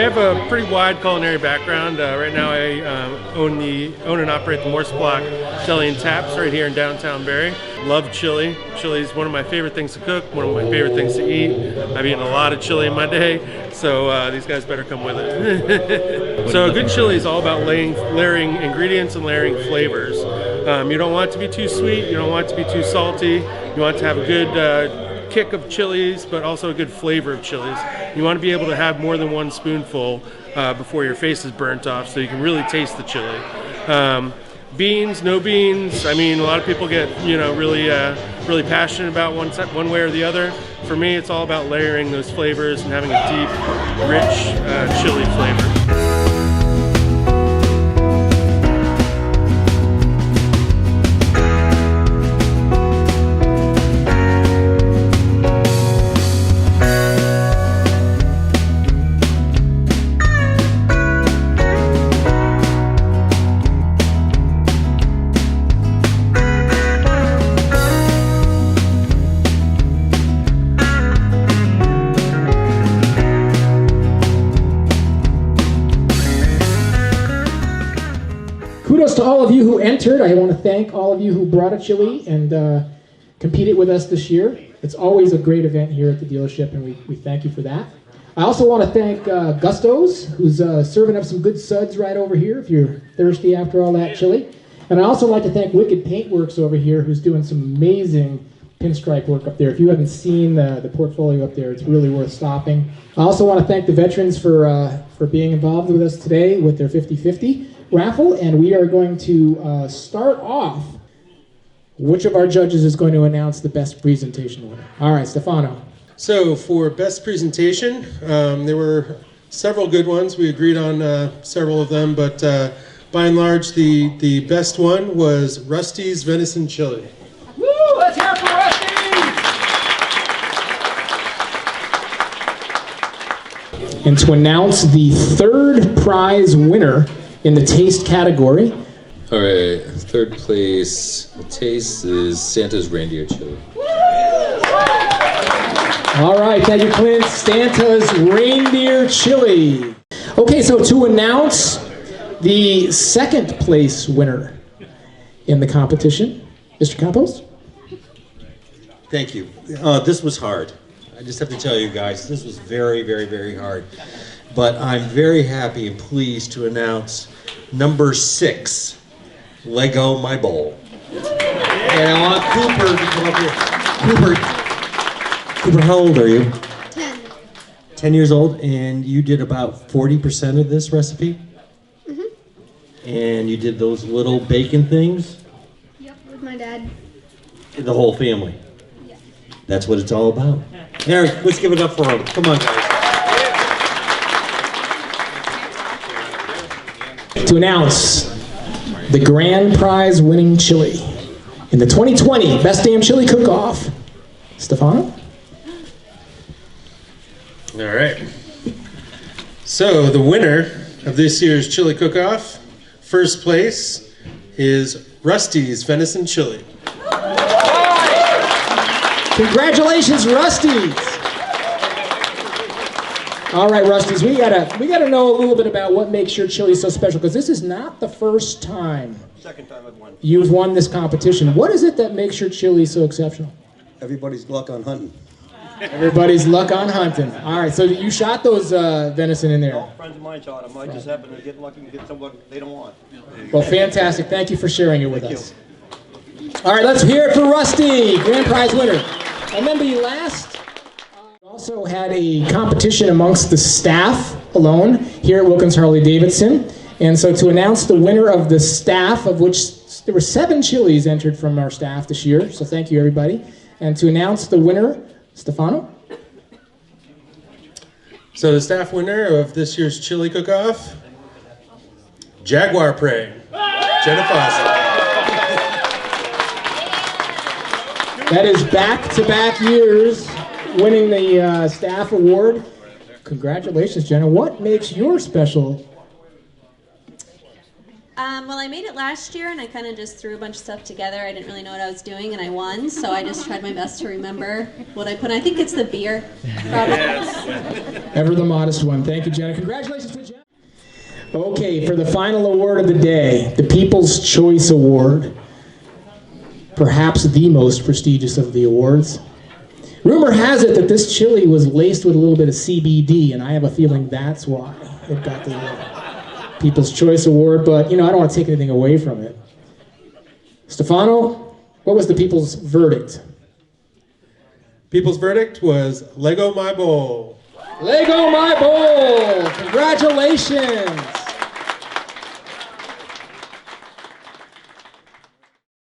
have a pretty wide culinary background. Right now I own and operate the Morse Block Deli and Taps right here in downtown Barre. Love chili. Chili is one of my favorite things to cook, one of my favorite things to eat. I've eaten a lot of chili in my day, so these guys better come with it. So a good chili is all about layering ingredients and layering flavors. You don't want it to be too sweet, you don't want it to be too salty, you want it to have a good kick of chilies, but also a good flavor of chilies. You want to be able to have more than one spoonful before your face is burnt off, so you can really taste the chili. Beans, no beans. I mean, a lot of people get really passionate about one way or the other. For me, it's all about layering those flavors and having a deep, rich chili flavor. Kudos to all of you who entered. I want to thank all of you who brought a chili and competed with us this year. It's always a great event here at the dealership, and we thank you for that. I also want to thank Gusto's, who's serving up some good suds right over here if you're thirsty after all that chili. And I also like to thank Wicked Paintworks over here, who's doing some amazing pinstripe work up there. If you haven't seen the portfolio up there, it's really worth stopping. I also want to thank the veterans for being involved with us today with their 50-50 raffle, and we are going to start off. Which of our judges is going to announce the best presentation winner? All right, Stefano. So for best presentation, there were several good ones. We agreed on several of them, but by and large, the best one was Rusty's Venison Chili. Woo! Let's hear it for Rusty! And to announce the third prize winner in the taste category. All right, third place, the taste is Santa's Reindeer Chili. All right, thank you, Clint. Santa's Reindeer Chili. Okay, so to announce the second place winner in the competition, Mr. Campos. Thank you. This was hard. I just have to tell you guys, this was very, very, very hard. But I'm very happy and pleased to announce number 6, Leggo My Bowl. And I want Kooper to come up here. Kooper, how old are you? 10. 10 years old, and you did about 40% of this recipe? Mm-hmm. And you did those little bacon things? Yep, with my dad. The whole family? Yeah. That's what it's all about. Eric, let's give it up for him. Come on, guys. To announce the grand prize winning chili in the 2020 Best Damn Chili Cook-Off, Stefano. All right. So the winner of this year's Chili Cook-Off, first place, is Rusty's Venison Chili. Congratulations, Rusty's. All right, Rusty's, we gotta know a little bit about what makes your chili so special, because this is not the first time. Second time I've won. You've won this competition. What is it that makes your chili so exceptional? Everybody's luck on hunting. Everybody's luck on hunting. All right, so you shot those venison in there. All friends of mine shot them. I just happen to get lucky and get someone they don't want. Well, fantastic. Thank you for sharing it with us. All right, let's hear it for Rusty, grand prize winner. And then the last, we also had a competition amongst the staff alone here at Wilkins Harley-Davidson. And so to announce the winner of the staff, of which there were 7 chilies entered from our staff this year, so thank you, everybody. And to announce the winner, Stefano. So the staff winner of this year's Chili Cook-Off, Jaguar Prey, Jenna. That is back-to-back years winning the staff award. Congratulations, Jenna. What makes your special? Well, I made it last year, and I kind of just threw a bunch of stuff together. I didn't really know what I was doing, and I won. So I just tried my best to remember what I put. I think it's the beer. Ever the modest one. Thank you, Jenna. Congratulations to Jenna. Okay, for the final award of the day, the People's Choice Award. Perhaps the most prestigious of the awards. Rumor has it that this chili was laced with a little bit of CBD, and I have a feeling that's why it got the People's Choice Award, but, you know, I don't want to take anything away from it. Stefano, what was the people's verdict? People's verdict was Leggo my bowl. Leggo my bowl! Congratulations!